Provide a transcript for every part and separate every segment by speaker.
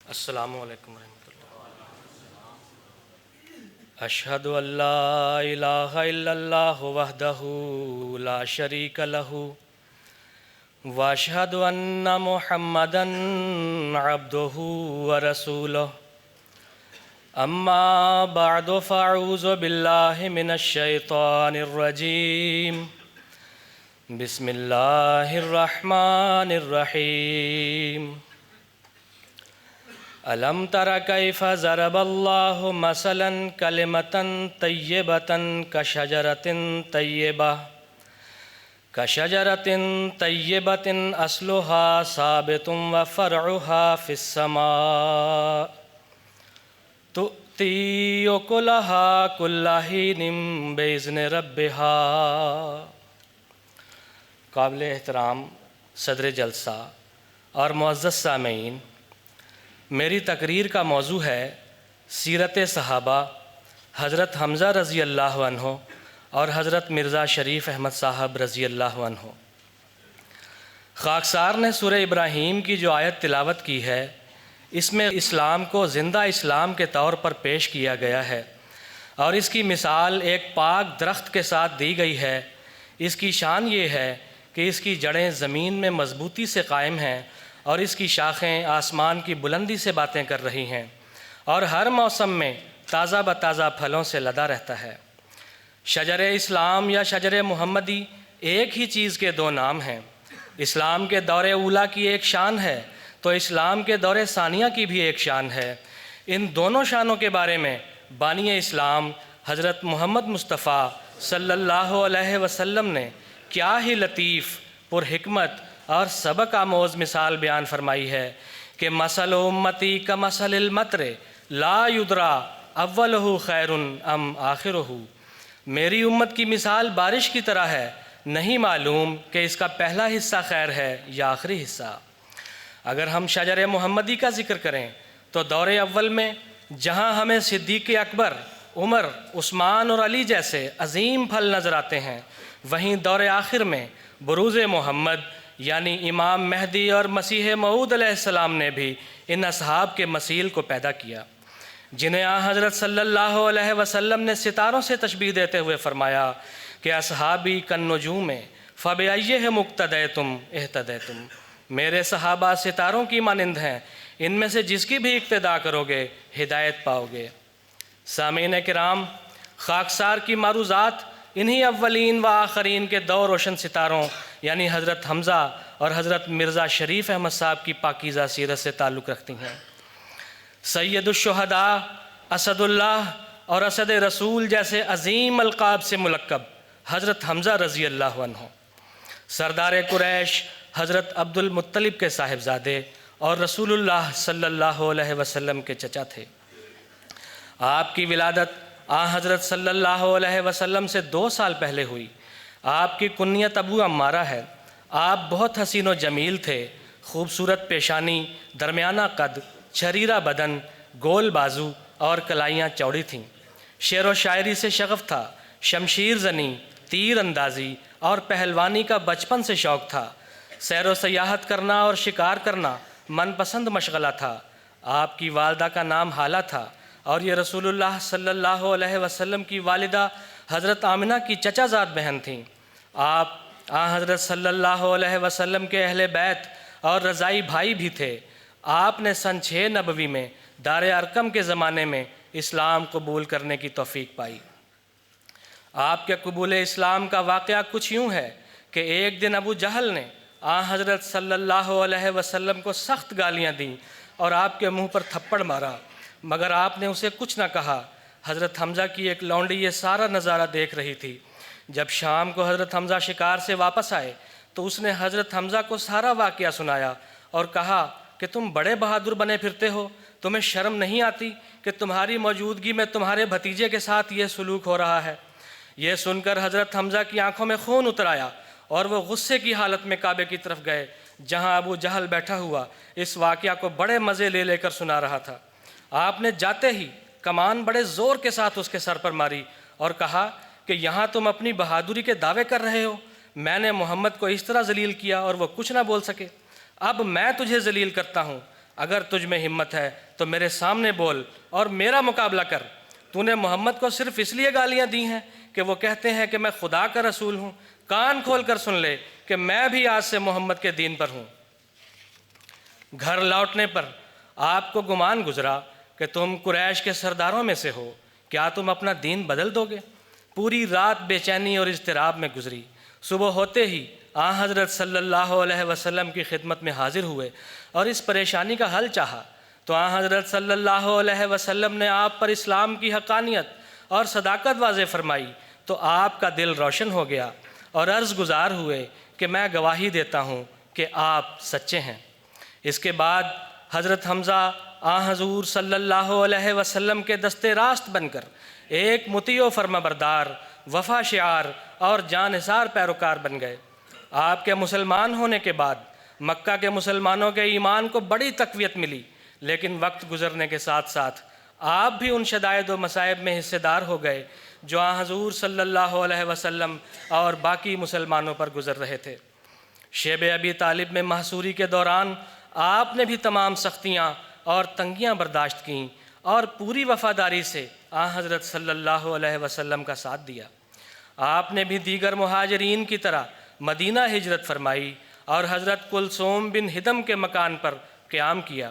Speaker 1: السلام علیکم ورحمۃ اللہ۔ اشہد ان لا الہ الا اللہ وحدہ لا شریک لہ واشہد ان محمدا عبدہ ورسولہ۔ اما بعد فاعوذ باللہ من الشیطان الرجیم۔ بسم اللہ الرحمن الرحیم۔ الم تر کیف ضرب اللہ مثلا کلمۃ طیبۃ کشجرۃ طیبۃ اصلها ثابت وفرعها فی السماء تؤتی اکلها کل حین باذن ربها۔ قابل احترام صدر جلسہ اور معزز سامعین، میری تقریر کا موضوع ہے سیرت صحابہ حضرت حمزہ رضی اللہ عنہ اور حضرت مرزا شریف احمد صاحب رضی اللہ عنہ۔ خاکسار نے سورہ ابراہیم کی جو آیت تلاوت کی ہے، اس میں اسلام کو زندہ اسلام کے طور پر پیش کیا گیا ہے، اور اس کی مثال ایک پاک درخت کے ساتھ دی گئی ہے۔ اس کی شان یہ ہے کہ اس کی جڑیں زمین میں مضبوطی سے قائم ہیں اور اس کی شاخیں آسمان کی بلندی سے باتیں کر رہی ہیں، اور ہر موسم میں تازہ بتازہ پھلوں سے لدا رہتا ہے۔ شجر اسلام یا شجر محمدی ایک ہی چیز کے دو نام ہیں۔ اسلام کے دور اولیٰ کی ایک شان ہے تو اسلام کے دور ثانیہ کی بھی ایک شان ہے۔ ان دونوں شانوں کے بارے میں بانی اسلام حضرت محمد مصطفیٰ صلی اللہ علیہ وسلم نے کیا ہی لطیف، پرحکمت اور سبق آموز مثال بیان فرمائی ہے کہ مثل امتی کمثل المطر لا یدری اولہ خیر ام آخرہ۔ میری امت کی مثال بارش کی طرح ہے، نہیں معلوم کہ اس کا پہلا حصہ خیر ہے یا آخری حصہ۔ اگر ہم شجر محمدی کا ذکر کریں تو دور اول میں جہاں ہمیں صدیق اکبر، عمر، عثمان اور علی جیسے عظیم پھل نظر آتے ہیں، وہیں دور آخر میں بروز محمد یعنی امام مہدی اور مسیح موعود علیہ السلام نے بھی ان اصحاب کے مثیل کو پیدا کیا، جنہیں حضرت صلی اللہ علیہ وسلم نے ستاروں سے تشبیہ دیتے ہوئے فرمایا کہ اصحابی کالنجوم فبأیہم اقتدیتم اہتدیتم۔ میرے صحابہ ستاروں کی مانند ہیں، ان میں سے جس کی بھی اقتداء کرو گے ہدایت پاؤ گے۔ سامعین کرام، خاکسار کی معروضات انہی اولین و آخرین کے دو روشن ستاروں یعنی حضرت حمزہ اور حضرت مرزا شریف احمد صاحب کی پاکیزہ سیرت سے تعلق رکھتی ہیں۔ سید الشہداء، اسد اللہ اور اسد رسول جیسے عظیم القاب سے ملقب حضرت حمزہ رضی اللہ عنہ سردار قریش حضرت عبد المطلب کے صاحبزادے اور رسول اللہ صلی اللہ علیہ وسلم کے چچا تھے۔ آپ کی ولادت حضرت صلی اللہ علیہ وسلم سے 2 سال پہلے ہوئی۔ آپ کی کنیت ابو عمارہ ہے۔ آپ بہت حسین و جمیل تھے، خوبصورت پیشانی، درمیانہ قد، چھریرہ بدن، گول بازو اور کلائیاں چوڑی تھیں۔ شعر و شاعری سے شغف تھا، شمشیر زنی، تیر اندازی اور پہلوانی کا بچپن سے شوق تھا۔ سیر و سیاحت کرنا اور شکار کرنا من پسند مشغلہ تھا۔ آپ کی والدہ کا نام حالہ تھا اور یہ رسول اللہ صلی اللہ علیہ وسلم کی والدہ حضرت آمنہ کی چچا زاد بہن تھیں۔ آپ حضرت صلی اللہ علیہ وسلم کے اہل بیت اور رضائی بھائی بھی تھے۔ آپ نے سن 6 نبوی میں دار ارقم کے زمانے میں اسلام قبول کرنے کی توفیق پائی۔ آپ کے قبول اسلام کا واقعہ کچھ یوں ہے کہ ایک دن ابو جہل نے حضرت صلی اللہ علیہ وسلم کو سخت گالیاں دیں اور آپ کے منہ پر تھپڑ مارا، مگر آپ نے اسے کچھ نہ کہا۔ حضرت حمزہ کی ایک لونڈی یہ سارا نظارہ دیکھ رہی تھی۔ جب شام کو حضرت حمزہ شکار سے واپس آئے تو اس نے حضرت حمزہ کو سارا واقعہ سنایا اور کہا کہ تم بڑے بہادر بنے پھرتے ہو، تمہیں شرم نہیں آتی کہ تمہاری موجودگی میں تمہارے بھتیجے کے ساتھ یہ سلوک ہو رہا ہے۔ یہ سن کر حضرت حمزہ کی آنکھوں میں خون اتر آیا اور وہ غصے کی حالت میں کعبے کی طرف گئے، جہاں ابو جہل بیٹھا ہوا اس واقعہ کو بڑے مزے لے کر سنا رہا تھا۔ آپ نے جاتے ہی کمان بڑے زور کے ساتھ اس کے سر پر ماری اور کہا کہ یہاں تم اپنی بہادری کے دعوے کر رہے ہو، میں نے محمد کو اس طرح ذلیل کیا اور وہ کچھ نہ بول سکے، اب میں تجھے ذلیل کرتا ہوں۔ اگر تجھ میں ہمت ہے تو میرے سامنے بول اور میرا مقابلہ کر۔ تو نے محمد کو صرف اس لیے گالیاں دی ہیں کہ وہ کہتے ہیں کہ میں خدا کا رسول ہوں؟ کان کھول کر سن لے کہ میں بھی آج سے محمد کے دین پر ہوں۔ گھر لوٹنے پر آپ کو گمان گزرا کہ تم قریش کے سرداروں میں سے ہو، کیا تم اپنا دین بدل دو گے؟ پوری رات بے چینی اور اضطراب میں گزری۔ صبح ہوتے ہی آن حضرت صلی اللہ علیہ وسلم کی خدمت میں حاضر ہوئے اور اس پریشانی کا حل چاہا تو آن حضرت صلی اللہ علیہ وسلم نے آپ پر اسلام کی حقانیت اور صداقت واضح فرمائی تو آپ کا دل روشن ہو گیا اور عرض گزار ہوئے کہ میں گواہی دیتا ہوں کہ آپ سچے ہیں۔ اس کے بعد حضرت حمزہ آن حضور صلی اللہ علیہ وسلم کے دستے راست بن کر ایک مطیع و فرما بردار، وفا شعار اور جانحصار پیروکار بن گئے۔ آپ کے مسلمان ہونے کے بعد مکہ کے مسلمانوں کے ایمان کو بڑی تقویت ملی، لیکن وقت گزرنے کے ساتھ ساتھ آپ بھی ان شدائد و مصائب میں حصے دار ہو گئے جو آن حضور صلی اللہ علیہ وسلم اور باقی مسلمانوں پر گزر رہے تھے۔ شیب ابی طالب میں محصوری کے دوران آپ نے بھی تمام سختیاں اور تنگیاں برداشت کیں اور پوری وفاداری سے آن حضرت صلی اللہ علیہ وسلم کا ساتھ دیا۔ آپ نے بھی دیگر مہاجرین کی طرح مدینہ ہجرت فرمائی اور حضرت کلثوم بن ہدم کے مکان پر قیام کیا۔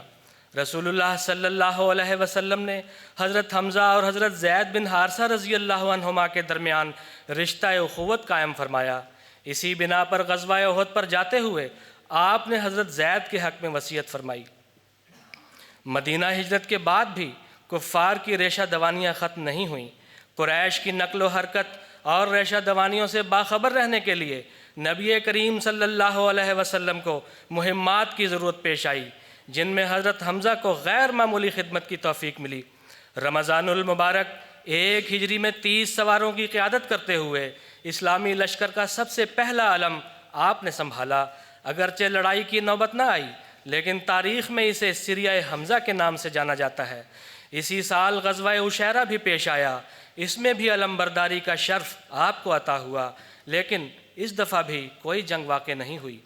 Speaker 1: رسول اللہ صلی اللہ علیہ وسلم نے حضرت حمزہ اور حضرت زید بن حارثہ رضی اللہ عنہما کے درمیان رشتہ اخوت قائم فرمایا۔ اسی بنا پر غزوہ احد پر جاتے ہوئے آپ نے حضرت زید کے حق میں وصیت فرمائی۔ مدینہ ہجرت کے بعد بھی کفار کی ریشہ دوانیاں ختم نہیں ہوئیں۔ قریش کی نقل و حرکت اور ریشہ دوانیوں سے باخبر رہنے کے لیے نبی کریم صلی اللہ علیہ وسلم کو مہمات کی ضرورت پیش آئی، جن میں حضرت حمزہ کو غیر معمولی خدمت کی توفیق ملی۔ رمضان المبارک 1 ہجری میں 30 سواروں کی قیادت کرتے ہوئے اسلامی لشکر کا سب سے پہلا علم آپ نے سنبھالا۔ اگرچہ لڑائی کی نوبت نہ آئی، لیکن تاریخ میں اسے سریہ حمزہ کے نام سے جانا جاتا ہے۔ اسی سال غزوہ عشیرہ بھی پیش آیا، اس میں بھی علم برداری کا شرف آپ کو عطا ہوا، لیکن اس دفعہ بھی کوئی جنگ واقع نہیں ہوئی۔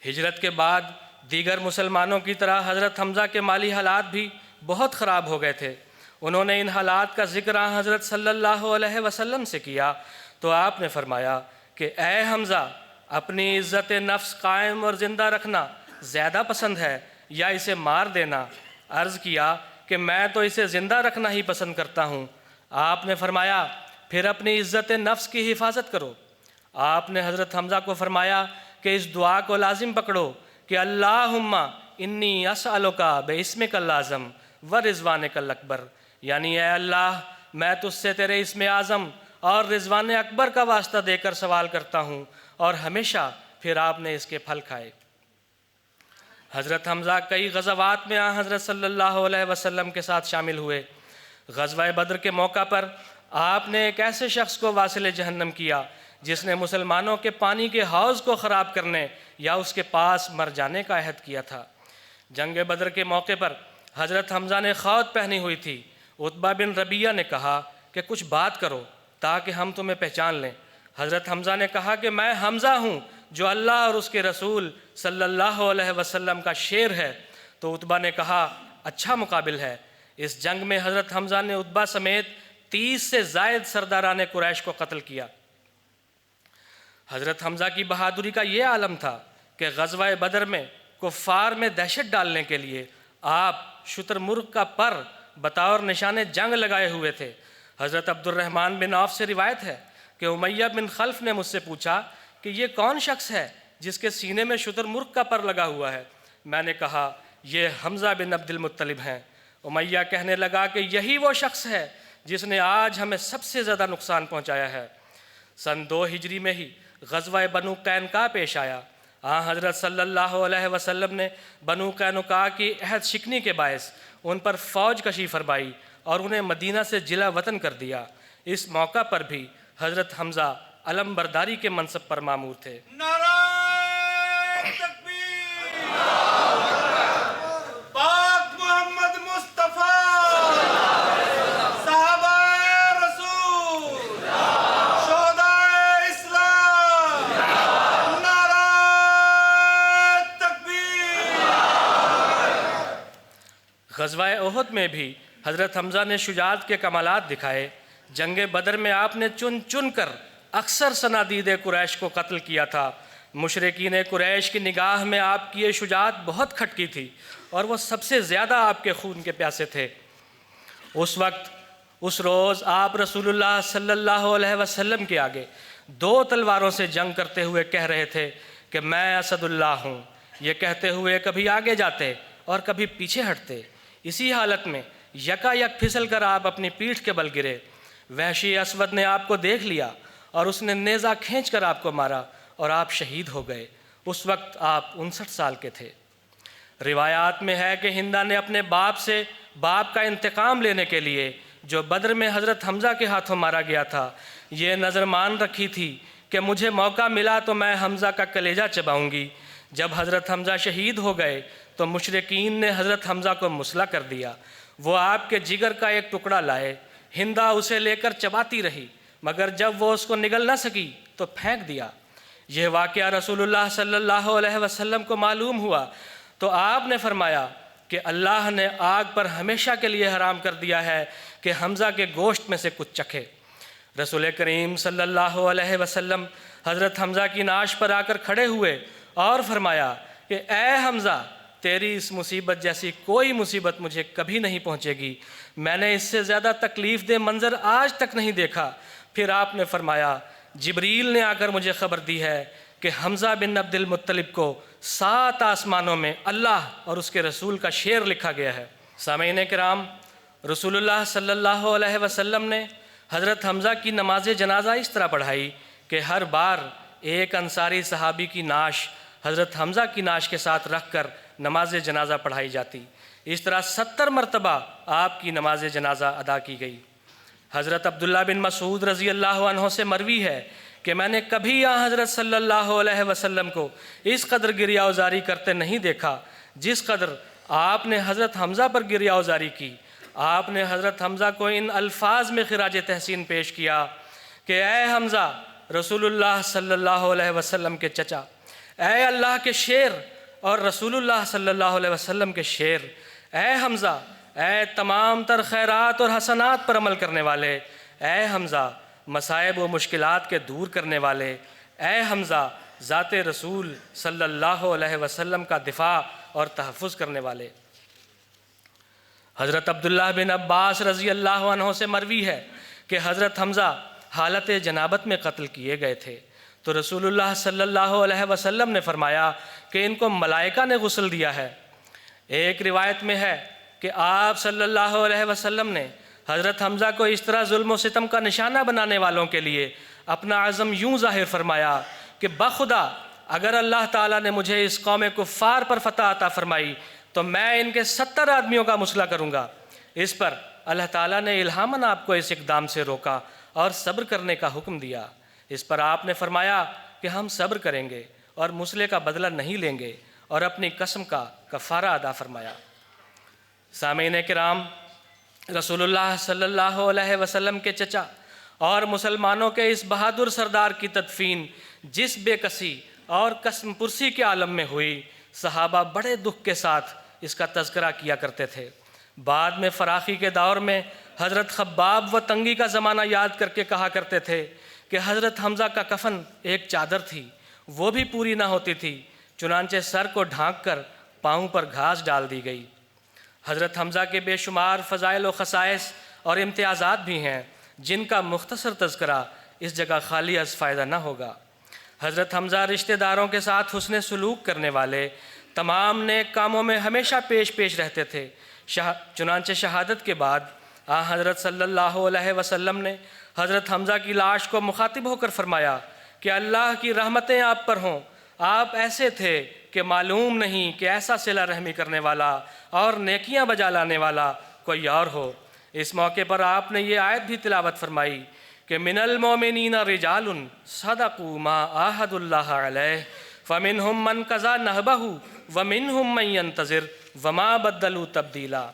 Speaker 1: ہجرت کے بعد دیگر مسلمانوں کی طرح حضرت حمزہ کے مالی حالات بھی بہت خراب ہو گئے تھے۔ انہوں نے ان حالات کا ذکر حضرت صلی اللہ علیہ وسلم سے کیا تو آپ نے فرمایا کہ اے حمزہ، اپنی عزت نفس قائم اور زندہ رکھنا زیادہ پسند ہے یا اسے مار دینا؟ عرض کیا کہ میں تو اسے زندہ رکھنا ہی پسند کرتا ہوں۔ آپ نے فرمایا پھر اپنی عزت نفس کی حفاظت کرو۔ آپ نے حضرت حمزہ کو فرمایا کہ اس دعا کو لازم پکڑو کہ اللہم انی اسألک باسمک اللازم ورضوانک الاکبر، یعنی اے اللہ میں تجھ سے تیرے اسم اعظم اور رضوان اکبر کا واسطہ دے کر سوال کرتا ہوں، اور ہمیشہ پھر آپ نے اس کے پھل کھائے۔ حضرت حمزہ کئی غزوات میں حضرت صلی اللہ علیہ وسلم کے ساتھ شامل ہوئے۔ غزوہ بدر کے موقع پر آپ نے ایک ایسے شخص کو واصل جہنم کیا جس نے مسلمانوں کے پانی کے حوض کو خراب کرنے یا اس کے پاس مر جانے کا عہد کیا تھا۔ جنگ بدر کے موقع پر حضرت حمزہ نے خود پہنی ہوئی تھی۔ عتبہ بن ربیعہ نے کہا کہ کچھ بات کرو تاکہ ہم تمہیں پہچان لیں۔ حضرت حمزہ نے کہا کہ میں حمزہ ہوں جو اللہ اور اس کے رسول صلی اللہ علیہ وسلم کا شیر ہے۔ تو عتبہ نے کہا اچھا مقابل ہے۔ اس جنگ میں حضرت حمزہ نے عتبہ سمیت 30 سے زائد سرداران قریش کو قتل کیا۔ حضرت حمزہ کی بہادری کا یہ عالم تھا کہ غزوہ بدر میں کفار میں دہشت ڈالنے کے لیے آپ شتر مرغ کا پر بطور نشان جنگ لگائے ہوئے تھے۔ حضرت عبد الرحمن بن عوف سے روایت ہے کہ امیہ بن خلف نے مجھ سے پوچھا کہ یہ کون شخص ہے جس کے سینے میں شتر مرغ کا پر لگا ہوا ہے؟ میں نے کہا یہ حمزہ بن عبد المطلب ہیں۔ امیہ کہنے لگا کہ یہی وہ شخص ہے جس نے آج ہمیں سب سے زیادہ نقصان پہنچایا ہے۔ سن 2 ہجری میں ہی غزوہ بنو قینقاع پیش آیا۔ حضرت صلی اللہ علیہ وسلم نے بنو قینقاع کی عہد شکنی کے باعث ان پر فوج کشی فرمائی اور انہیں مدینہ سے جلا وطن کر دیا۔ اس موقع پر بھی حضرت حمزہ علم برداری کے منصب پر مامور تھے۔
Speaker 2: نعرہ تکبیر! پاک محمد مصطفیٰ، صحابہ رسول، شہداء اسلام، نعرہ تکبیر!
Speaker 1: غزوہ احد میں بھی حضرت حمزہ نے شجاعت کے کمالات دکھائے۔ جنگ بدر میں آپ نے چن چن کر اکثر صنادید قریش کو قتل کیا تھا۔ مشرکین قریش کی نگاہ میں آپ کی یہ شجاعت بہت کھٹکی تھی اور وہ سب سے زیادہ آپ کے خون کے پیاسے تھے۔ اس روز آپ رسول اللہ صلی اللہ علیہ وسلم کے آگے 2 تلواروں سے جنگ کرتے ہوئے کہہ رہے تھے کہ میں اسد اللہ ہوں۔ یہ کہتے ہوئے کبھی آگے جاتے اور کبھی پیچھے ہٹتے۔ اسی حالت میں یکا یک پھسل کر آپ اپنی پیٹھ کے بل گرے۔ وحشی اسود نے آپ کو دیکھ لیا اور اس نے نیزہ کھینچ کر آپ کو مارا اور آپ شہید ہو گئے۔ اس وقت آپ 59 سال کے تھے۔ روایات میں ہے کہ ہندا نے اپنے باپ کا انتقام لینے کے لیے جو بدر میں حضرت حمزہ کے ہاتھوں مارا گیا تھا، یہ نظر مان رکھی تھی کہ مجھے موقع ملا تو میں حمزہ کا کلیجہ چباؤں گی۔ جب حضرت حمزہ شہید ہو گئے تو مشرکین نے حضرت حمزہ کو مسلح کر دیا۔ وہ آپ کے جگر کا ایک ٹکڑا لائے۔ ہندا اسے لے کر چباتی رہی، مگر جب وہ اس کو نگل نہ سکی تو پھینک دیا۔ یہ واقعہ رسول اللہ صلی اللہ علیہ وسلم کو معلوم ہوا تو آپ نے فرمایا کہ اللہ نے آگ پر ہمیشہ کے لیے حرام کر دیا ہے کہ حمزہ کے گوشت میں سے کچھ چکھے۔ رسول کریم صلی اللہ علیہ وسلم حضرت حمزہ کی نعش پر آ کر کھڑے ہوئے اور فرمایا کہ اے حمزہ، تیری اس مصیبت جیسی کوئی مصیبت مجھے کبھی نہیں پہنچے گی۔ میں نے اس سے زیادہ تکلیف دہ منظر آج تک نہیں دیکھا۔ پھر آپ نے فرمایا جبریل نے آ کر مجھے خبر دی ہے کہ حمزہ بن عبد المطلب کو 7 آسمانوں میں اللہ اور اس کے رسول کا شعر لکھا گیا ہے۔ سامعین کرام، رسول اللہ صلی اللہ علیہ وسلم نے حضرت حمزہ کی نماز جنازہ اس طرح پڑھائی کہ ہر بار ایک انصاری صحابی کی نعش حضرت حمزہ کی نعش کے ساتھ رکھ کر نماز جنازہ پڑھائی جاتی۔ اس طرح 70 مرتبہ آپ کی نماز جنازہ ادا کی گئی۔ حضرت عبداللہ بن مسعود رضی اللہ عنہ سے مروی ہے کہ میں نے کبھی حضرت صلی اللہ علیہ وسلم کو اس قدر گریہ وزاری کرتے نہیں دیکھا جس قدر آپ نے حضرت حمزہ پر گریہ وزاری کی۔ آپ نے حضرت حمزہ کو ان الفاظ میں خراج تحسین پیش کیا کہ اے حمزہ، رسول اللہ صلی اللہ علیہ وسلم کے چچا، اے اللہ کے شیر اور رسول اللہ صلی اللہ علیہ وسلم کے شیر، اے حمزہ، اے تمام تر خیرات اور حسنات پر عمل کرنے والے، اے حمزہ، مصائب و مشکلات کے دور کرنے والے، اے حمزہ، ذات رسول صلی اللہ علیہ وسلم کا دفاع اور تحفظ کرنے والے۔ حضرت عبداللہ بن عباس رضی اللہ عنہ سے مروی ہے کہ حضرت حمزہ حالت جنابت میں قتل کیے گئے تھے تو رسول اللہ صلی اللہ علیہ وسلم نے فرمایا کہ ان کو ملائکہ نے غسل دیا ہے۔ ایک روایت میں ہے کہ آپ صلی اللہ علیہ وسلم نے حضرت حمزہ کو اس طرح ظلم و ستم کا نشانہ بنانے والوں کے لیے اپنا عزم یوں ظاہر فرمایا کہ بخدا اگر اللہ تعالیٰ نے مجھے اس قوم کفار پر فتح عطا فرمائی تو میں ان کے 70 آدمیوں کا مسلح کروں گا۔ اس پر اللہ تعالیٰ نے الہاماً آپ کو اس اقدام سے روکا اور صبر کرنے کا حکم دیا۔ اس پر آپ نے فرمایا کہ ہم صبر کریں گے اور مسلح کا بدلہ نہیں لیں گے اور اپنی قسم کا کفارہ ادا فرمایا۔ سامعین کرام، رسول اللہ صلی اللہ علیہ وسلم کے چچا اور مسلمانوں کے اس بہادر سردار کی تدفین جس بے کسی اور قسم پرسی کے عالم میں ہوئی، صحابہ بڑے دکھ کے ساتھ اس کا تذکرہ کیا کرتے تھے۔ بعد میں فراخی کے دور میں حضرت خباب و تنگی کا زمانہ یاد کر کے کہا کرتے تھے کہ حضرت حمزہ کا کفن ایک چادر تھی، وہ بھی پوری نہ ہوتی تھی، چنانچہ سر کو ڈھانک کر پاؤں پر گھاس ڈال دی گئی۔ حضرت حمزہ کے بے شمار فضائل و خصائص اور امتیازات بھی ہیں جن کا مختصر تذکرہ اس جگہ خالی از فائدہ نہ ہوگا۔ حضرت حمزہ رشتہ داروں کے ساتھ حسن سلوک کرنے والے، تمام نیک کاموں میں ہمیشہ پیش رہتے تھے۔ چنانچہ شہادت کے بعد حضرت صلی اللہ علیہ وسلم نے حضرت حمزہ کی لاش کو مخاطب ہو کر فرمایا کہ اللہ کی رحمتیں آپ پر ہوں، آپ ایسے تھے کہ معلوم نہیں کہ ایسا صلہ رحمی کرنے والا اور نیکیاں بجا لانے والا کوئی اور ہو۔ اس موقع پر آپ نے یہ آیت بھی تلاوت فرمائی کہ من المؤمنین رجال صدقوا ما عاہدوا اللہ علیہ فمنہم من قضی نحبہ ومنہم من ینتظر وما بدلوا تبدیلا۔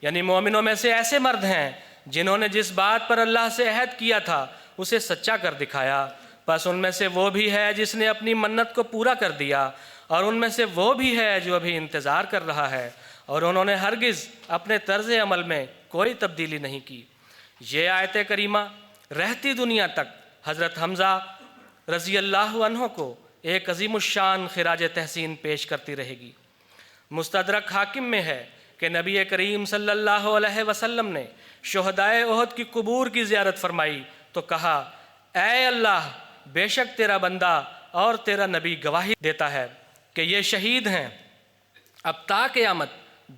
Speaker 1: یعنی مومنوں میں سے ایسے مرد ہیں جنہوں نے جس بات پر اللہ سے عہد کیا تھا اسے سچا کر دکھایا، بس ان میں سے وہ بھی ہے جس نے اپنی منت کو پورا کر دیا، اور ان میں سے وہ بھی ہے جو ابھی انتظار کر رہا ہے، اور انہوں نے ہرگز اپنے طرز عمل میں کوئی تبدیلی نہیں کی۔ یہ آیت کریمہ رہتی دنیا تک حضرت حمزہ رضی اللہ عنہ کو ایک عظیم الشان خراج تحسین پیش کرتی رہے گی۔ مستدرک حاکم میں ہے کہ نبی کریم صلی اللہ علیہ وسلم نے شہدائے احد کی قبور کی زیارت فرمائی تو کہا، اے اللہ، بے شک تیرا بندہ اور تیرا نبی گواہی دیتا ہے کہ یہ شہید ہیں، اب تا قیامت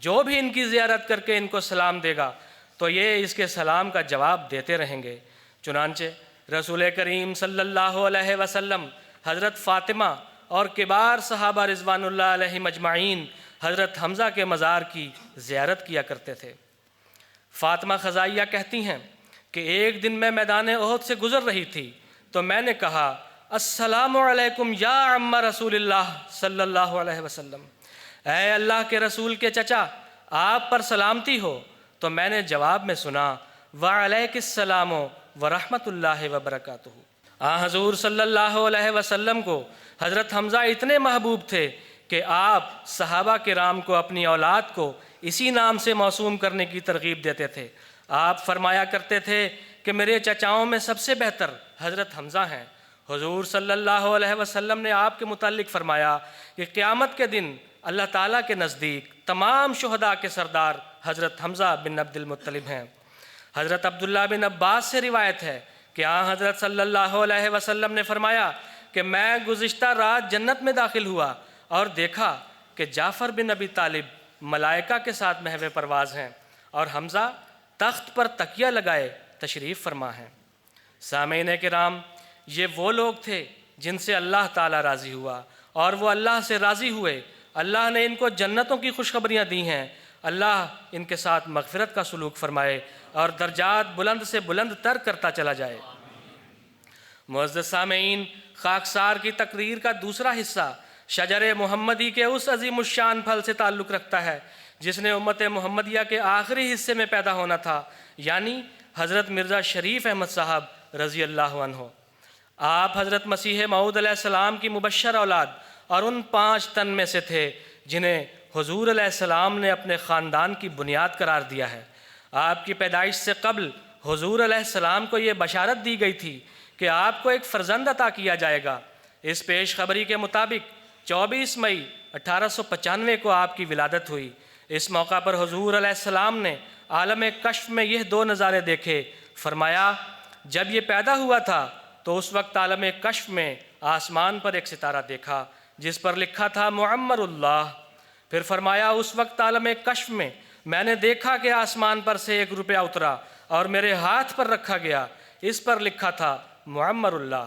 Speaker 1: جو بھی ان کی زیارت کر کے ان کو سلام دے گا تو یہ اس کے سلام کا جواب دیتے رہیں گے۔ چنانچہ رسول کریم صلی اللہ علیہ وسلم حضرت فاطمہ اور کبار صحابہ رضوان اللہ علیہ مجمعین حضرت حمزہ کے مزار کی زیارت کیا کرتے تھے۔ فاطمہ خزائیہ کہتی ہیں کہ ایک دن میں میدان احد سے گزر رہی تھی تو میں نے کہا، السلام علیکم یا عم رسول اللہ صلی اللہ علیہ وسلم، اے اللہ کے رسول کے چچا، آپ پر سلامتی ہو۔ تو میں نے جواب میں سنا، وعلیک السلام ورحمۃ اللہ وبرکاتہ۔ حضور صلی اللہ علیہ وسلم کو حضرت حمزہ اتنے محبوب تھے کہ آپ صحابہ کرام کو اپنی اولاد کو اسی نام سے موسوم کرنے کی ترغیب دیتے تھے۔ آپ فرمایا کرتے تھے کہ میرے چچاؤں میں سب سے بہتر حضرت حمزہ ہیں۔ حضور صلی اللہ علیہ وسلم نے آپ کے متعلق فرمایا کہ قیامت کے دن اللہ تعالیٰ کے نزدیک تمام شہداء کے سردار حضرت حمزہ بن عبد المطلب ہیں۔ حضرت عبداللہ بن عباس سے روایت ہے کہ حضرت صلی اللہ علیہ وسلم نے فرمایا کہ میں گزشتہ رات جنت میں داخل ہوا اور دیکھا کہ جعفر بن ابی طالب ملائکہ کے ساتھ محو پرواز ہیں اور حمزہ تخت پر تکیہ لگائے تشریف فرما ہیں۔ سامعین کرام، یہ وہ لوگ تھے جن سے اللہ تعالیٰ راضی ہوا اور وہ اللہ سے راضی ہوئے۔ اللہ نے ان کو جنتوں کی خوشخبریاں دی ہیں۔ اللہ ان کے ساتھ مغفرت کا سلوک فرمائے اور درجات بلند سے بلند تر کرتا چلا جائے۔ معزز سامعین، خاکسار کی تقریر کا دوسرا حصہ شجر محمدی کے اس عظیم الشان پھل سے تعلق رکھتا ہے جس نے امت محمدیہ کے آخری حصے میں پیدا ہونا تھا، یعنی حضرت مرزا شریف احمد صاحب رضی اللہ عنہ۔ آپ حضرت مسیح موعود علیہ السلام کی مبشر اولاد اور ان 5 تن میں سے تھے جنہیں حضور علیہ السلام نے اپنے خاندان کی بنیاد قرار دیا ہے۔ آپ کی پیدائش سے قبل حضور علیہ السلام کو یہ بشارت دی گئی تھی کہ آپ کو ایک فرزند عطا کیا جائے گا۔ اس پیش خبری کے مطابق 24 مئی 1895 کو آپ کی ولادت ہوئی۔ اس موقع پر حضور علیہ السلام نے عالم کشف میں یہ 2 نظارے دیکھے۔ فرمایا، جب یہ پیدا ہوا تھا تو اس وقت عالم کشف میں آسمان پر ایک ستارہ دیکھا جس پر لکھا تھا معمر اللہ۔ پھر فرمایا، اس وقت عالم کشف میں میں نے دیکھا کہ آسمان پر سے 1 روپیہ اترا اور میرے ہاتھ پر رکھا گیا، اس پر لکھا تھا معمر اللہ۔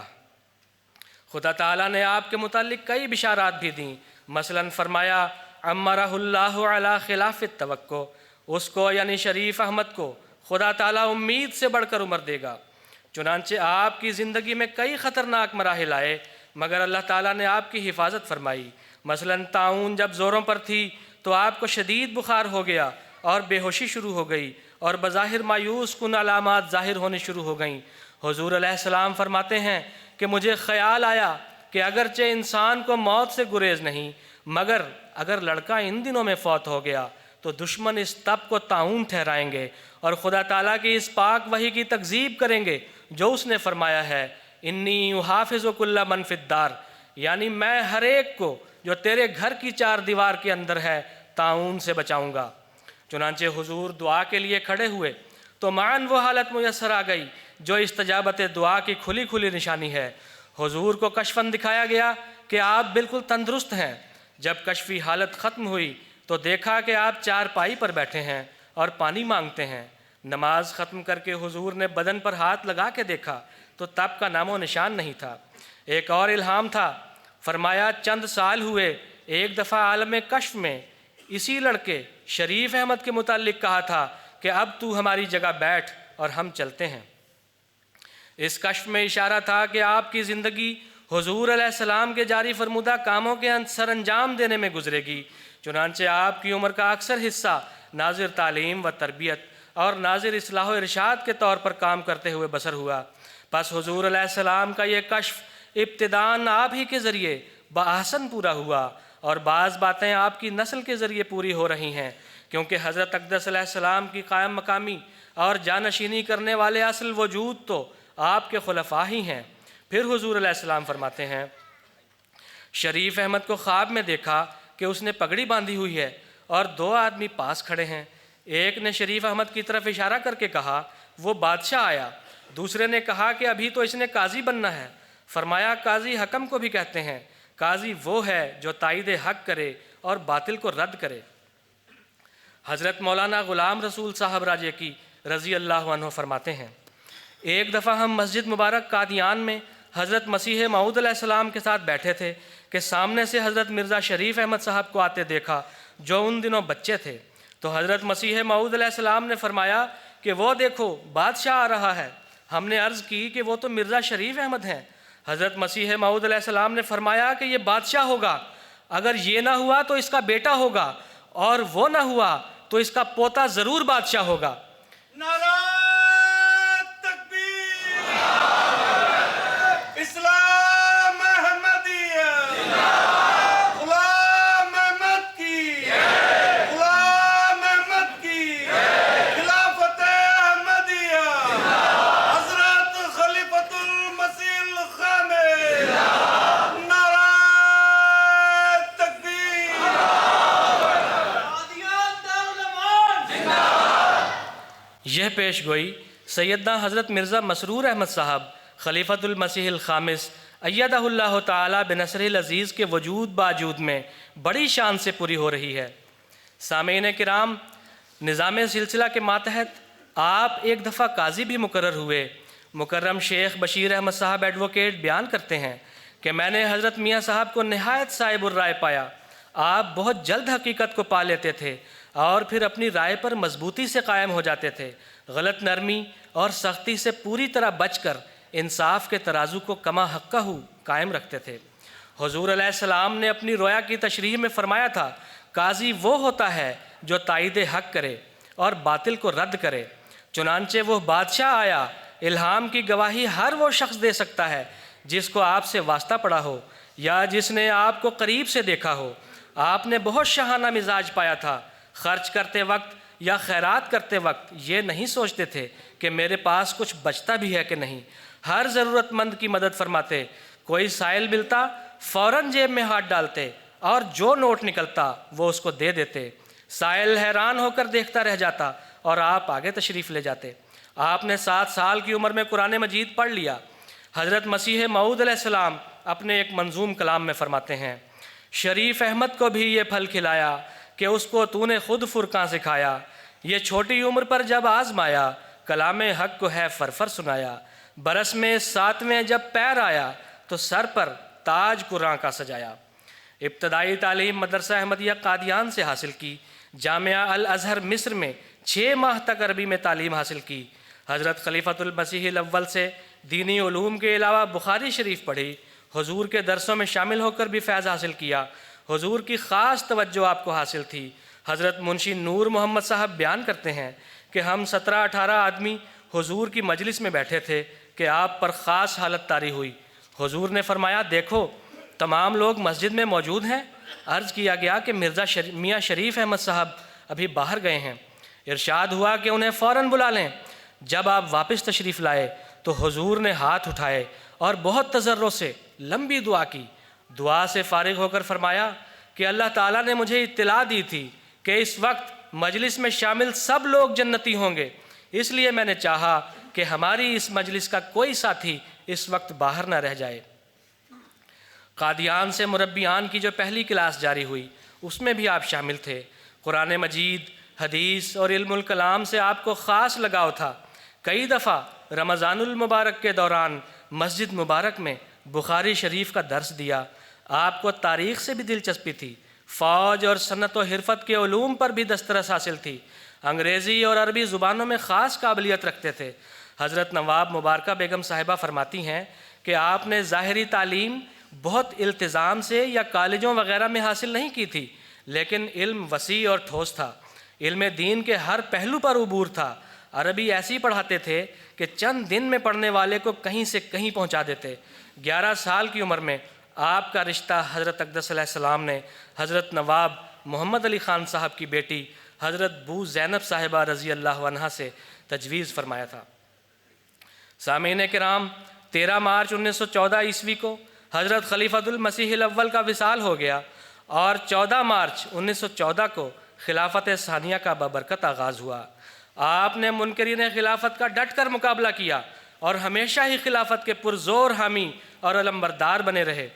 Speaker 1: خدا تعالیٰ نے آپ کے متعلق کئی بشارات بھی دیں، مثلاً فرمایا، عمرہ اللہ علی خلاف التوقع، اس کو یعنی شریف احمد کو خدا تعالیٰ امید سے بڑھ کر عمر دے گا۔ چنانچہ آپ کی زندگی میں کئی خطرناک مراحل آئے مگر اللہ تعالیٰ نے آپ کی حفاظت فرمائی۔ مثلاً طاعون جب زوروں پر تھی تو آپ کو شدید بخار ہو گیا اور بے ہوشی شروع ہو گئی اور بظاہر مایوس کن علامات ظاہر ہونے شروع ہو گئیں۔ حضور علیہ السلام فرماتے ہیں کہ مجھے خیال آیا کہ اگرچہ انسان کو موت سے گریز نہیں، مگر اگر لڑکا ان دنوں میں فوت ہو گیا تو دشمن اس تب کو طاعون ٹھہرائیں گے اور خدا تعالیٰ کی اس پاک وحی کی تکذیب کریں گے جو اس نے فرمایا ہے، انی احافظ کل من فی الدار، یعنی میں ہر ایک کو جو تیرے گھر کی 4 دیوار کے اندر ہے طاعون سے بچاؤں گا۔ چنانچہ حضور دعا کے لیے کھڑے ہوئے تو معاً وہ حالت میسر آ گئی جو استجابت دعا کی کھلی کھلی نشانی ہے۔ حضور کو کشفاً دکھایا گیا کہ آپ بالکل تندرست ہیں۔ جب کشفی حالت ختم ہوئی تو دیکھا کہ آپ 4 پائی پر بیٹھے ہیں اور پانی مانگتے ہیں۔ نماز ختم کر کے حضور نے بدن پر ہاتھ لگا کے دیکھا تو تب کا نام و نشان نہیں تھا۔ ایک اور الہام تھا، فرمایا، چند سال ہوئے ایک دفعہ عالم کشف میں اسی لڑکے شریف احمد کے متعلق کہا تھا کہ اب تو ہماری جگہ بیٹھ اور ہم چلتے ہیں۔ اس کشف میں اشارہ تھا کہ آپ کی زندگی حضور علیہ السلام کے جاری فرمودہ کاموں کے سر انجام دینے میں گزرے گی۔ چنانچہ آپ کی عمر کا اکثر حصہ ناظر تعلیم و تربیت اور ناظر اصلاح و ارشاد کے طور پر کام کرتے ہوئے بسر ہوا۔ پس حضور علیہ السلام کا یہ کشف ابتداءً آپ ہی کے ذریعے بآحسن پورا ہوا اور بعض باتیں آپ کی نسل کے ذریعے پوری ہو رہی ہیں، کیونکہ حضرت اقدس علیہ السلام کی قائم مقامی اور جانشینی کرنے والے اصل وجود تو آپ کے خلفاء ہی ہیں۔ پھر حضور علیہ السلام فرماتے ہیں، شریف احمد کو خواب میں دیکھا کہ اس نے پگڑی باندھی ہوئی ہے اور 2 آدمی پاس کھڑے ہیں۔ ایک نے شریف احمد کی طرف اشارہ کر کے کہا وہ بادشاہ آیا، دوسرے نے کہا کہ ابھی تو اس نے قاضی بننا ہے۔ فرمایا قاضی حکم کو بھی کہتے ہیں، قاضی وہ ہے جو تائید حق کرے اور باطل کو رد کرے۔ حضرت مولانا غلام رسول صاحب راجے کی رضی اللہ عنہ فرماتے ہیں، ایک دفعہ ہم مسجد مبارک قادیان میں حضرت مسیح موعود علیہ السلام کے ساتھ بیٹھے تھے کہ سامنے سے حضرت مرزا شریف احمد صاحب کو آتے دیکھا جو ان دنوں بچے تھے۔ تو حضرت مسیح موعود علیہ السلام نے فرمایا کہ وہ دیکھو بادشاہ آ رہا ہے۔ ہم نے عرض کی کہ وہ تو مرزا شریف احمد ہیں۔ حضرت مسیح موعود علیہ السلام نے فرمایا کہ یہ بادشاہ ہوگا، اگر یہ نہ ہوا تو اس کا بیٹا ہوگا، اور وہ نہ ہوا تو اس کا پوتا ضرور بادشاہ ہوگا۔
Speaker 2: نعرہ تکبیر، اسلام احمدیہ، غلام احمد کی، غلام احمد کی، خلافت احمدیہ، حضرت خلیفۃ المسیح الخامس، نعرہ تکبیر، قادیان دارالایمان۔
Speaker 1: یہ پیش گوئی سیدنا حضرت مرزا مسرور احمد صاحب خلیفۃ المسیح الخامس ایدہ اللہ تعالی بنصرہ العزیز کے وجود باوجود میں بڑی شان سے پوری ہو رہی ہے۔ سامعین کرام، نظام سلسلہ کے ماتحت آپ ایک دفعہ قاضی بھی مقرر ہوئے۔ مکرم شیخ بشیر احمد صاحب ایڈوکیٹ بیان کرتے ہیں کہ میں نے حضرت میاں صاحب کو نہایت صاحب الرائے پایا۔ آپ بہت جلد حقیقت کو پا لیتے تھے اور پھر اپنی رائے پر مضبوطی سے قائم ہو جاتے تھے۔ غلط نرمی اور سختی سے پوری طرح بچ کر انصاف کے ترازو کو کما حقہ قائم رکھتے تھے۔ حضور علیہ السلام نے اپنی رویا کی تشریح میں فرمایا تھا، قاضی وہ ہوتا ہے جو تائید حق کرے اور باطل کو رد کرے۔ چنانچہ وہ بادشاہ آیا، الہام کی گواہی ہر وہ شخص دے سکتا ہے جس کو آپ سے واسطہ پڑا ہو یا جس نے آپ کو قریب سے دیکھا ہو۔ آپ نے بہت شاہانہ مزاج پایا تھا۔ خرچ کرتے وقت یا خیرات کرتے وقت یہ نہیں سوچتے تھے کہ میرے پاس کچھ بچتا بھی ہے کہ نہیں۔ ہر ضرورت مند کی مدد فرماتے، کوئی سائل ملتا فوراً جیب میں ہاتھ ڈالتے اور جو نوٹ نکلتا وہ اس کو دے دیتے۔ سائل حیران ہو کر دیکھتا رہ جاتا اور آپ آگے تشریف لے جاتے۔ آپ نے 7 سال کی عمر میں قرآن مجید پڑھ لیا۔ حضرت مسیح موعود علیہ السلام اپنے ایک منظوم کلام میں فرماتے ہیں، شریف احمد کو بھی یہ پھل کھلایا کہ اس کو تو نے خود فرقاں سکھایا، یہ چھوٹی عمر پر جب آزمایا، کلام حق کو ہے فرفر سنایا، برس میں 7ویں جب پیر آیا تو سر پر تاج قرآن کا سجایا۔ ابتدائی تعلیم مدرسہ احمدیہ قادیان سے حاصل کی، جامعہ الازہر مصر میں 6 ماہ تک عربی میں تعلیم حاصل کی۔ حضرت خلیفۃ المسیح الاول سے دینی علوم کے علاوہ بخاری شریف پڑھی، حضور کے درسوں میں شامل ہو کر بھی فیض حاصل کیا۔ حضور کی خاص توجہ آپ کو حاصل تھی۔ حضرت منشی نور محمد صاحب بیان کرتے ہیں کہ ہم 17-18 آدمی حضور کی مجلس میں بیٹھے تھے کہ آپ پر خاص حالت طاری ہوئی۔ حضور نے فرمایا، دیکھو تمام لوگ مسجد میں موجود ہیں۔ عرض کیا گیا کہ مرزا میاں شریف احمد صاحب ابھی باہر گئے ہیں۔ ارشاد ہوا کہ انہیں فوراً بلا لیں۔ جب آپ واپس تشریف لائے تو حضور نے ہاتھ اٹھائے اور بہت تضرع سے لمبی دعا کی۔ دعا سے فارغ ہو کر فرمایا کہ اللہ تعالیٰ نے مجھے اطلاع دی تھی کہ اس وقت مجلس میں شامل سب لوگ جنتی ہوں گے، اس لیے میں نے چاہا کہ ہماری اس مجلس کا کوئی ساتھی اس وقت باہر نہ رہ جائے۔ قادیان سے مربیان کی جو پہلی کلاس جاری ہوئی اس میں بھی آپ شامل تھے۔ قرآن مجید، حدیث اور علم الکلام سے آپ کو خاص لگاؤ تھا۔ کئی دفعہ رمضان المبارک کے دوران مسجد مبارک میں بخاری شریف کا درس دیا۔ آپ کو تاریخ سے بھی دلچسپی تھی، فوج اور صنعت و حرفت کے علوم پر بھی دسترس حاصل تھی، انگریزی اور عربی زبانوں میں خاص قابلیت رکھتے تھے۔ حضرت نواب مبارکہ بیگم صاحبہ فرماتی ہیں کہ آپ نے ظاہری تعلیم بہت التزام سے یا کالجوں وغیرہ میں حاصل نہیں کی تھی، لیکن علم وسیع اور ٹھوس تھا۔ علم دین کے ہر پہلو پر عبور تھا۔ عربی ایسی پڑھاتے تھے کہ چند دن میں پڑھنے والے کو کہیں سے کہیں پہنچا دیتے۔ 11 سال کی عمر میں آپ کا رشتہ حضرت اقدس علیہ السلام نے حضرت نواب محمد علی خان صاحب کی بیٹی حضرت بو زینب صاحبہ رضی اللہ عنہا سے تجویز فرمایا تھا۔ سامعین کرام، 13 مارچ 1914 عیسوی کو حضرت خلیفۃ المسیح الاول کا وصال ہو گیا اور 14 مارچ 1914 کو خلافت ثانیہ کا بابرکت آغاز ہوا۔ آپ نے منکرین خلافت کا ڈٹ کر مقابلہ کیا اور ہمیشہ ہی خلافت کے پرزور حامی اور علمبردار بنے رہے۔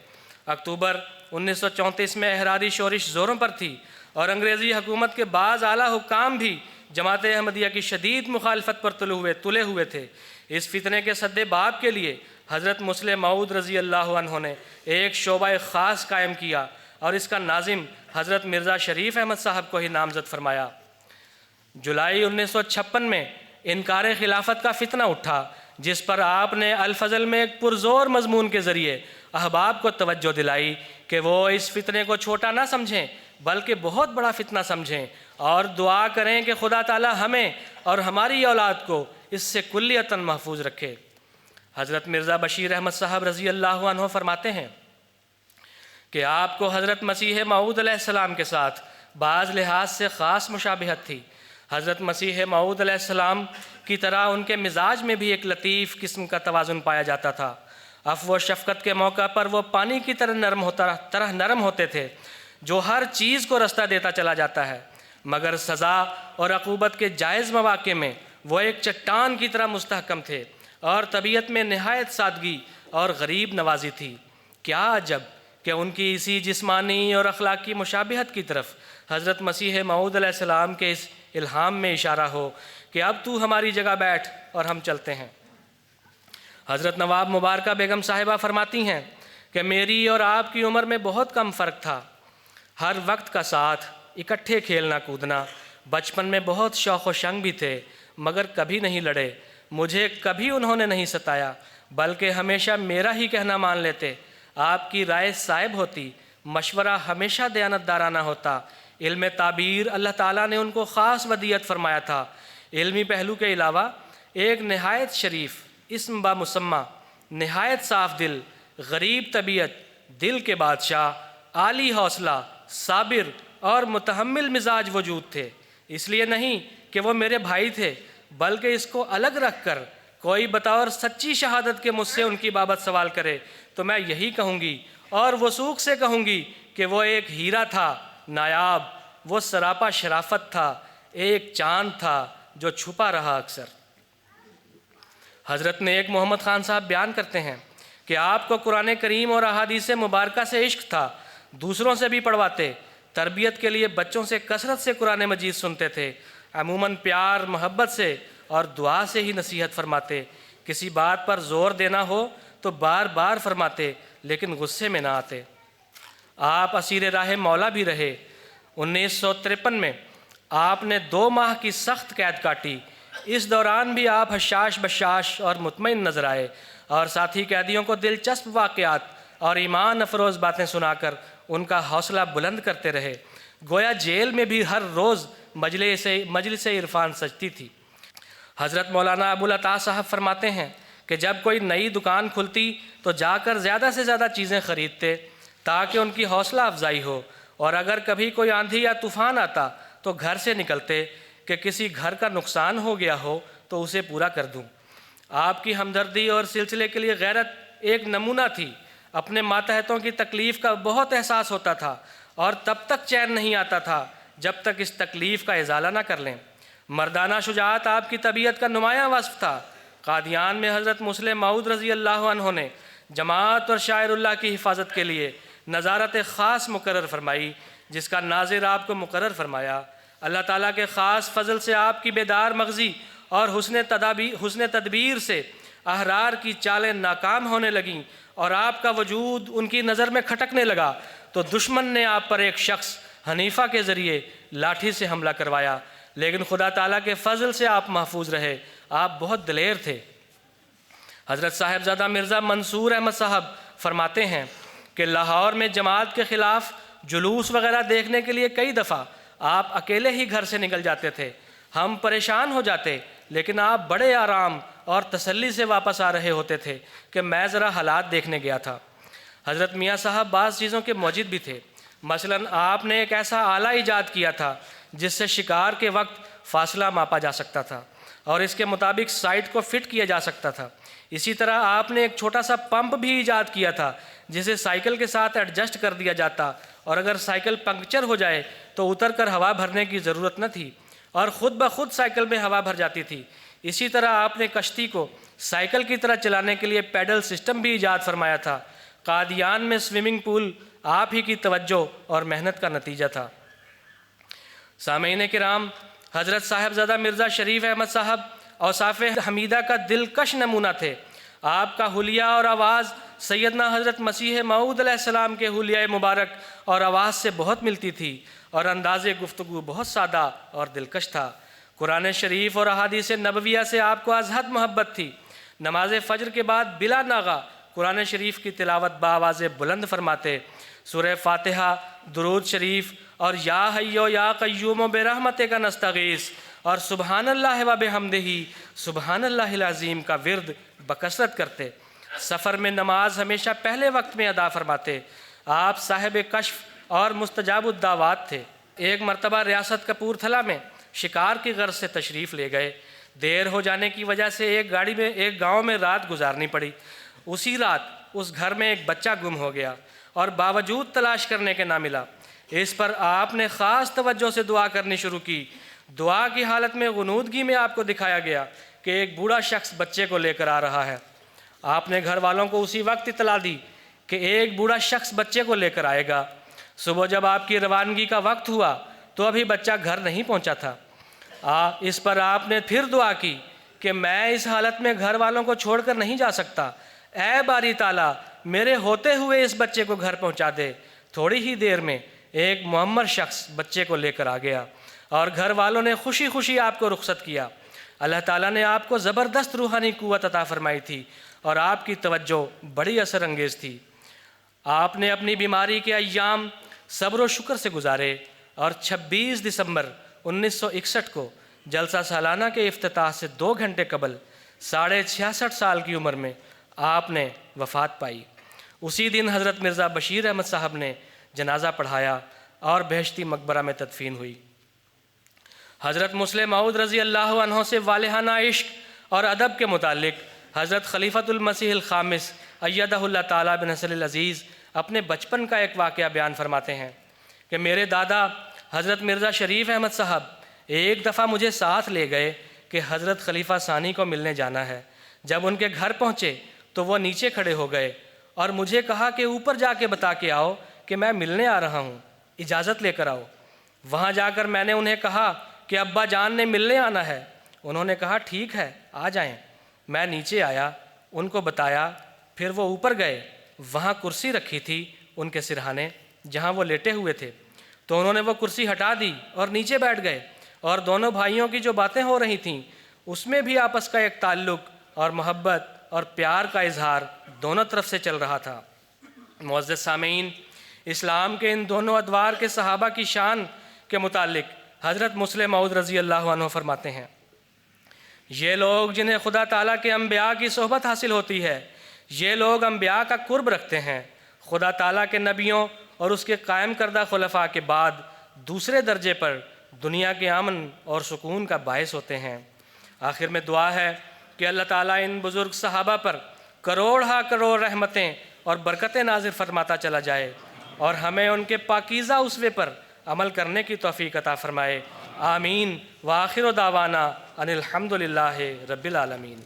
Speaker 1: اکتوبر 1934 میں احراری شورش زوروں پر تھی اور انگریزی حکومت کے بعض اعلیٰ حکام بھی جماعت احمدیہ کی شدید مخالفت پر تلے ہوئے تھے۔ اس فتنے کے سد باب کے لیے حضرت مسلم موعود رضی اللہ عنہ نے ایک شعبہ خاص قائم کیا اور اس کا ناظم حضرت مرزا شریف احمد صاحب کو ہی نامزد فرمایا۔ جولائی 1956 میں انکار خلافت کا فتنہ اٹھا، جس پر آپ نے الفضل میں ایک پرزور مضمون کے ذریعے احباب کو توجہ دلائی کہ وہ اس فتنے کو چھوٹا نہ سمجھیں بلکہ بہت بڑا فتنہ سمجھیں اور دعا کریں کہ خدا تعالی ہمیں اور ہماری اولاد کو اس سے کلیتاً محفوظ رکھے۔ حضرت مرزا بشیر احمد صاحب رضی اللہ عنہ فرماتے ہیں کہ آپ کو حضرت مسیح موعود علیہ السلام کے ساتھ بعض لحاظ سے خاص مشابہت تھی۔ حضرت مسیح موعود علیہ السلام کی طرح ان کے مزاج میں بھی ایک لطیف قسم کا توازن پایا جاتا تھا۔ عفو و شفقت کے موقع پر وہ پانی کی طرح نرم ہوتے تھے جو ہر چیز کو رستہ دیتا چلا جاتا ہے، مگر سزا اور عقوبت کے جائز مواقع میں وہ ایک چٹان کی طرح مستحکم تھے اور طبیعت میں نہایت سادگی اور غریب نوازی تھی۔ کیا عجب کہ ان کی اسی جسمانی اور اخلاقی مشابہت کی طرف حضرت مسیح موعود علیہ السلام کے اس الہام میں اشارہ ہو کہ اب تو ہماری جگہ بیٹھ اور ہم چلتے ہیں۔ حضرت نواب مبارکہ بیگم صاحبہ فرماتی ہیں کہ میری اور آپ کی عمر میں بہت کم فرق تھا، ہر وقت کا ساتھ، اکٹھے کھیلنا کودنا، بچپن میں بہت شوق و شنگ بھی تھے مگر کبھی نہیں لڑے، مجھے کبھی انہوں نے نہیں ستایا بلکہ ہمیشہ میرا ہی کہنا مان لیتے، آپ کی رائے صائب ہوتی، مشورہ ہمیشہ دیانتدارانہ ہوتا۔ علم تعبیر اللہ تعالیٰ نے ان کو خاص ودیعت فرمایا تھا۔ علمی پہلو کے علاوہ ایک نہایت شریف، اسم با مسمہ، نہایت صاف دل، غریب طبیعت، دل کے بادشاہ، عالی حوصلہ، صابر اور متحمل مزاج وجود تھے۔ اس لیے نہیں کہ وہ میرے بھائی تھے بلکہ اس کو الگ رکھ کر کوئی بطور سچی شہادت کے مجھ سے ان کی بابت سوال کرے تو میں یہی کہوں گی اور وثوق سے کہوں گی کہ وہ ایک ہیرا تھا نایاب، وہ سراپا شرافت تھا، ایک چاند تھا جو چھپا رہا اکثر۔ حضرت نے ایک محمد خان صاحب بیان کرتے ہیں کہ آپ کو قرآن کریم اور احادیث مبارکہ سے عشق تھا، دوسروں سے بھی پڑھواتے، تربیت کے لیے بچوں سے کثرت سے قرآن مجید سنتے تھے، عموماً پیار محبت سے اور دعا سے ہی نصیحت فرماتے، کسی بات پر زور دینا ہو تو بار بار فرماتے لیکن غصے میں نہ آتے۔ آپ اسیر راہ مولا بھی رہے۔ 1953 میں آپ نے 2 ماہ کی سخت قید کاٹی، اس دوران بھی آپ حشاش بشاش اور مطمئن نظر آئے اور ساتھی قیدیوں کو دلچسپ واقعات اور ایمان افروز باتیں سنا کر ان کا حوصلہ بلند کرتے رہے، گویا جیل میں بھی ہر روز مجلس عرفان سجتی تھی۔ حضرت مولانا ابوالعطا صاحب فرماتے ہیں کہ جب کوئی نئی دکان کھلتی تو جا کر زیادہ سے زیادہ چیزیں خریدتے تاکہ ان کی حوصلہ افزائی ہو، اور اگر کبھی کوئی آندھی یا طوفان آتا تو گھر سے نکلتے کہ کسی گھر کا نقصان ہو گیا ہو تو اسے پورا کر دوں۔ آپ کی ہمدردی اور سلسلے کے لیے غیرت ایک نمونہ تھی۔ اپنے ماتحتوں کی تکلیف کا بہت احساس ہوتا تھا اور تب تک چین نہیں آتا تھا جب تک اس تکلیف کا ازالہ نہ کر لیں۔ مردانہ شجاعت آپ کی طبیعت کا نمایاں وصف تھا۔ قادیان میں حضرت مسلم موعود رضی اللہ عنہ نے جماعت اور شاعر اللہ کی حفاظت کے لیے نظارت خاص مقرر فرمائی، جس کا ناظر آپ کو مقرر فرمایا۔ اللہ تعالیٰ کے خاص فضل سے آپ کی بیدار مغزی اور حسن تدبیر سے احرار کی چالیں ناکام ہونے لگیں اور آپ کا وجود ان کی نظر میں کھٹکنے لگا تو دشمن نے آپ پر ایک شخص حنیفہ کے ذریعے لاٹھی سے حملہ کروایا، لیکن خدا تعالیٰ کے فضل سے آپ محفوظ رہے۔ آپ بہت دلیر تھے۔ حضرت صاحبزادہ مرزا منصور احمد صاحب فرماتے ہیں کہ لاہور میں جماعت کے خلاف جلوس وغیرہ دیکھنے کے لیے کئی دفعہ آپ اکیلے ہی گھر سے نکل جاتے تھے۔ ہم پریشان ہو جاتے لیکن آپ بڑے آرام اور تسلی سے واپس آ رہے ہوتے تھے کہ میں ذرا حالات دیکھنے گیا تھا۔ حضرت میاں صاحب بعض چیزوں کے موجد بھی تھے، مثلاً آپ نے ایک ایسا آلہ ایجاد کیا تھا جس سے شکار کے وقت فاصلہ ماپا جا سکتا تھا اور اس کے مطابق سائٹ کو فٹ کیا جا سکتا تھا۔ اسی طرح آپ نے ایک چھوٹا سا پمپ بھی ایجاد کیا تھا جسے سائیکل کے ساتھ ایڈجسٹ کر دیا جاتا، اور اگر سائیکل پنکچر ہو جائے تو اتر کر ہوا بھرنے کی ضرورت نہ تھی اور خود بخود سائیکل میں ہوا بھر جاتی تھی۔ اسی طرح آپ نے کشتی کو سائیکل کی طرح چلانے کے لیے پیڈل سسٹم بھی ایجاد فرمایا تھا۔ قادیان میں سوئمنگ پول آپ ہی کی توجہ اور محنت کا نتیجہ تھا۔ سامعین کرام، حضرت صاحبزادہ مرزا شریف احمد صاحب اوصاف حمیدہ کا دلکش نمونہ تھے۔ آپ کا حلیہ اور آواز سیدنا حضرت مسیح موعود علیہ السلام کے حلیہ مبارک اور آواز سے بہت ملتی تھی، اور انداز گفتگو بہت سادہ اور دلکش تھا۔ قرآن شریف اور احادیث نبویہ سے آپ کو ازحد محبت تھی۔ نماز فجر کے بعد بلا ناغہ قرآن شریف کی تلاوت بآواز بلند فرماتے، سورہ فاتحہ، درود شریف اور یا حیو یا قیوم برحمتک نستغیث اور سبحان اللہ و بحمدہ سبحان اللہ العظیم کا ورد بکثرت کرتے۔ سفر میں نماز ہمیشہ پہلے وقت میں ادا فرماتے۔ آپ صاحب کشف اور مستجاب الدعوات تھے۔ ایک مرتبہ ریاست کپورتھلا میں شکار کی غرض سے تشریف لے گئے۔ دیر ہو جانے کی وجہ سے ایک گاؤں میں رات گزارنی پڑی۔ اسی رات اس گھر میں ایک بچہ گم ہو گیا اور باوجود تلاش کرنے کے نہ ملا۔ اس پر آپ نے خاص توجہ سے دعا کرنی شروع کی۔ دعا کی حالت میں غنودگی میں آپ کو دکھایا گیا کہ ایک بوڑھا شخص بچے کو لے کر آ رہا ہے۔ آپ نے گھر والوں کو اسی وقت اطلاع دی کہ ایک بوڑھا شخص بچے کو لے کر آئے گا۔ صبح جب آپ کی روانگی کا وقت ہوا تو ابھی بچہ گھر نہیں پہنچا تھا۔ اس پر آپ نے پھر دعا کی کہ میں اس حالت میں گھر والوں کو چھوڑ کر نہیں جا سکتا، اے باری تعالیٰ میرے ہوتے ہوئے اس بچے کو گھر پہنچا دے۔ تھوڑی ہی دیر میں ایک معمر شخص بچے کو لے کر آ گیا اور گھر والوں نے خوشی خوشی آپ کو رخصت کیا۔ اللہ تعالیٰ نے آپ کو زبردست روحانی قوت عطا فرمائی تھی اور آپ کی توجہ بڑی اثر انگیز تھی۔ آپ نے اپنی بیماری کے ایام صبر و شکر سے گزارے اور 26 دسمبر 1961 کو جلسہ سالانہ کے افتتاح سے 2 گھنٹے قبل 66.5 سال کی عمر میں آپ نے وفات پائی۔ اسی دن حضرت مرزا بشیر احمد صاحب نے جنازہ پڑھایا اور بہشتی مقبرہ میں تدفین ہوئی۔ حضرت مسلم موعود رضی اللہ عنہ سے والہانہ عشق اور ادب کے متعلق حضرت خلیفۃ المسیح الخامس ایدہ اللہ تعالیٰ بنصر العزیز اپنے بچپن کا ایک واقعہ بیان فرماتے ہیں کہ میرے دادا حضرت مرزا شریف احمد صاحب ایک دفعہ مجھے ساتھ لے گئے کہ حضرت خلیفہ ثانی کو ملنے جانا ہے۔ جب ان کے گھر پہنچے تو وہ نیچے کھڑے ہو گئے اور مجھے کہا کہ اوپر جا کے بتا کے آؤ کہ میں ملنے آ رہا ہوں، اجازت لے کر آؤ۔ وہاں جا کر میں نے انہیں کہا کہ ابا جان نے ملنے آنا ہے۔ انہوں نے کہا ٹھیک ہے آ جائیں۔ میں نیچے آیا، ان کو بتایا، پھر وہ اوپر گئے۔ وہاں کرسی رکھی تھی ان کے سرہانے جہاں وہ لیٹے ہوئے تھے، تو انہوں نے وہ کرسی ہٹا دی اور نیچے بیٹھ گئے، اور دونوں بھائیوں کی جو باتیں ہو رہی تھیں اس میں بھی آپس کا ایک تعلق اور محبت اور پیار کا اظہار دونوں طرف سے چل رہا تھا۔ معزز سامعین، اسلام کے ان دونوں ادوار کے صحابہ کی شان کے متعلق حضرت مسلم موعود رضی اللہ عنہ فرماتے ہیں، یہ لوگ جنہیں خدا تعالیٰ کے انبیاء کی صحبت حاصل ہوتی ہے، یہ لوگ انبیاء کا قرب رکھتے ہیں، خدا تعالیٰ کے نبیوں اور اس کے قائم کردہ خلفاء کے بعد دوسرے درجے پر دنیا کے امن اور سکون کا باعث ہوتے ہیں۔ آخر میں دعا ہے کہ اللہ تعالیٰ ان بزرگ صحابہ پر کروڑ ہا کروڑ رحمتیں اور برکتیں نازل فرماتا چلا جائے اور ہمیں ان کے پاکیزہ اسوے پر عمل کرنے کی توفیق عطا فرمائے۔ آمین۔ وآخر دعوانا ان الحمد للہ رب العالمین۔